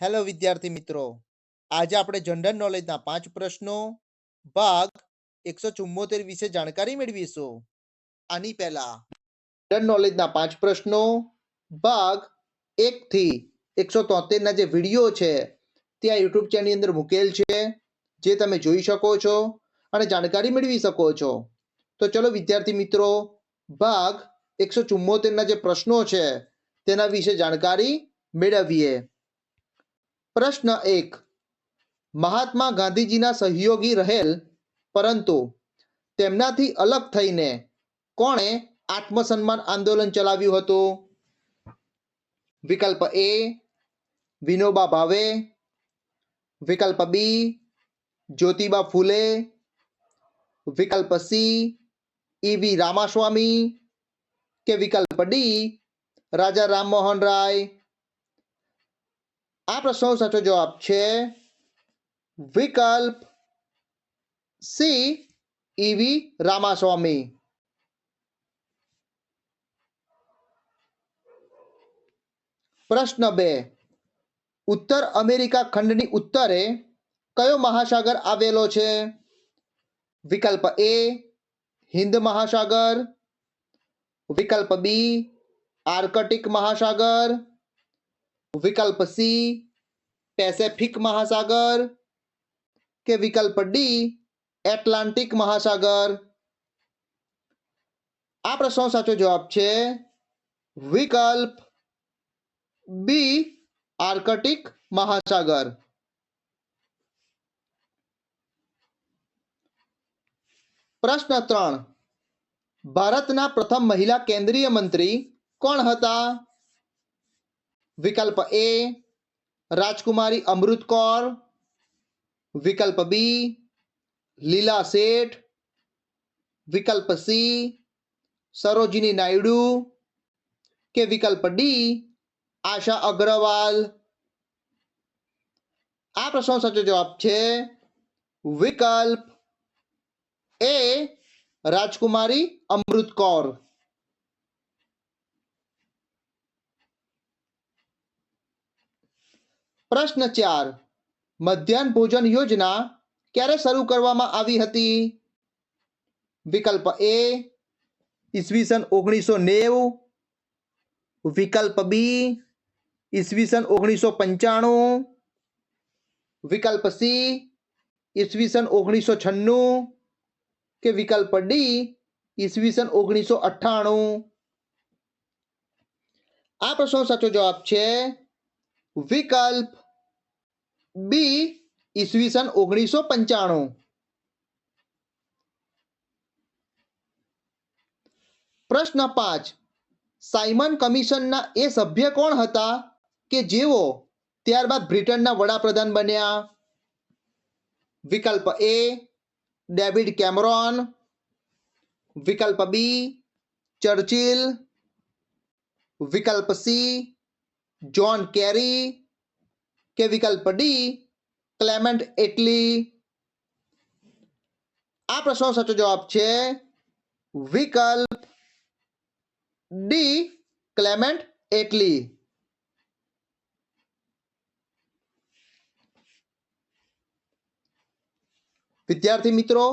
Hello વિદ્યાર્થી મિત્રો, આજે આપણે જનરલ નોલેજના 5 પ્રશ્નો ભાગ 174 વિશે જાણકારી મેળવીશું. આની પહેલા જનરલ નોલેજના 5 પ્રશ્નો ભાગ 1 થી 173 ના જે વિડીયો છે તે આ યુટ્યુબ ચેનલની અંદર મૂકેલ છે, જે તમે જોઈ શકો છો અને જાણકારી મેળવી શકો છો. તો ચલો વિદ્યાર્થી મિત્રો, ભાગ 174 ના જે પ્રશ્નો છે તેના વિશે જાણકારી મેળવીએ. પ્રશ્ન 1. મહાત્મા ગાંધીજીના સહયોગી રહેલ પરંતુ તેમનાથી અલગ થઈને કોણે આત્મસન્માન આંદોલન ચલાવ્યું હતું? વિકલ્પ એ વિનોબા ભાવે, વિકલ્પ બી જ્યોતિબા ફૂલે, વિકલ્પ સી ઈ.વી. રામાસ્વામી કે વિકલ્પ ડી રાજા રામમોહન રાય. આ પ્રશ્નનો સાચો જવાબ છે વિકલ્પ સી ઈ.વી. રામાસ્વામી. પ્રશ્ન 2. ઉત્તર અમેરિકા ખંડની ઉત્તરે કયો મહાસાગર આવેલો છે? વિકલ્પ એ હિન્દ મહાસાગર, વિકલ્પ બી આર્કટિક મહાસાગર, વિકલ્પ સી પેસેફિક મહાસાગર કે વિકલ્પ ડી એટલાન્ટિક મહાસાગર. આ પ્રશ્નનો સાચો જવાબ છે વિકલ્પ બી આર્કટિક મહાસાગર. પ્રશ્ન 3. ભારતના પ્રથમ મહિલા કેન્દ્રીય મંત્રી કોણ હતા? વિકલ્પ એ રાજકુમારી અમૃત કૌર, વિકલ્પ બી લીલા શેઠ, વિકલ્પ સી સરોજિની નાયડુ કે વિકલ્પ ડી આશા અગ્રવાલ. આ પ્રશ્નનો સાચો જવાબ છે વિકલ્પ એ રાજકુમારી અમૃત કૌર. પ્રશ્ન 4. મધ્યાહન ભોજન યોજના ક્યારે શરૂ કરવામાં આવી હતી? વિકલ્પ એ ઈસવીસન 1990, વિકલ્પ બી ઈસવીસન 1995, વિકલ્પ સી ઈસવીસન 1996 કે વિકલ્પ ડી ઈસવીસન 1998. આ પ્રશ્નનો સાચો જવાબ છે વિકલ્પ બી ઈસવીસન 1995. પ્રશ્ન 5. સાયમન કમિશનના એ સભ્ય કોણ હતા કે જેઓ ત્યારબાદ બ્રિટનના વડાપ્રધાન બન્યા? વિકલ્પ એ ડેવિડ કેમરોન, વિકલ્પ બી ચર્ચિલ, વિકલ્પ સી જ્હોન કેરી કે વિકલ્પ ડી ક્લેમેન્ટ એટલી. આ પ્રશ્નનો સાચો જવાબ છે વિકલ્પ ડી ક્લેમેન્ટ એટલી. વિદ્યાર્થી મિત્રો,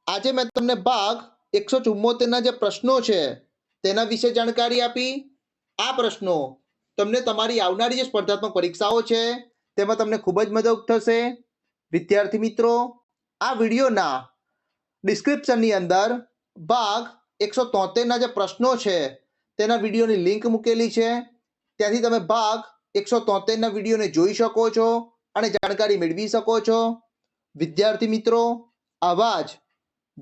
આજે મેં તમને ભાગ 174 ના જે પ્રશ્નો છે તેના વિશે જાણકારી આપી. આ પ્રશ્નો તમને તમારી આવનારી જે સ્પર્ધાત્મક પરીક્ષાઓ છે તેમાં તમને ખૂબ જ મદદ થશે. વિદ્યાર્થી મિત્રો, આ વિડીયોના ડિસ્ક્રિપ્શનની અંદર ભાગ 173 ના જે પ્રશ્નો છે તેના વિડીયોની લિંક મૂકેલી છે, ત્યાંથી તમે ભાગ 173 ના વિડીયોને જોઈ શકો છો અને જાણકારી મેળવી શકો છો. વિદ્યાર્થી મિત્રો, આવા જ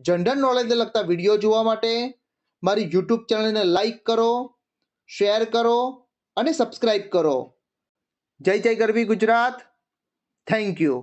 જનરલ નોલેજને લગતા વિડીયો જોવા માટે મારી યુટ્યુબ ચેનલને લાઈક કરો, શેર કરો અને સબસ્ક્રાઇબ કરો. જય જય ગરવી ગુજરાત. Thank you.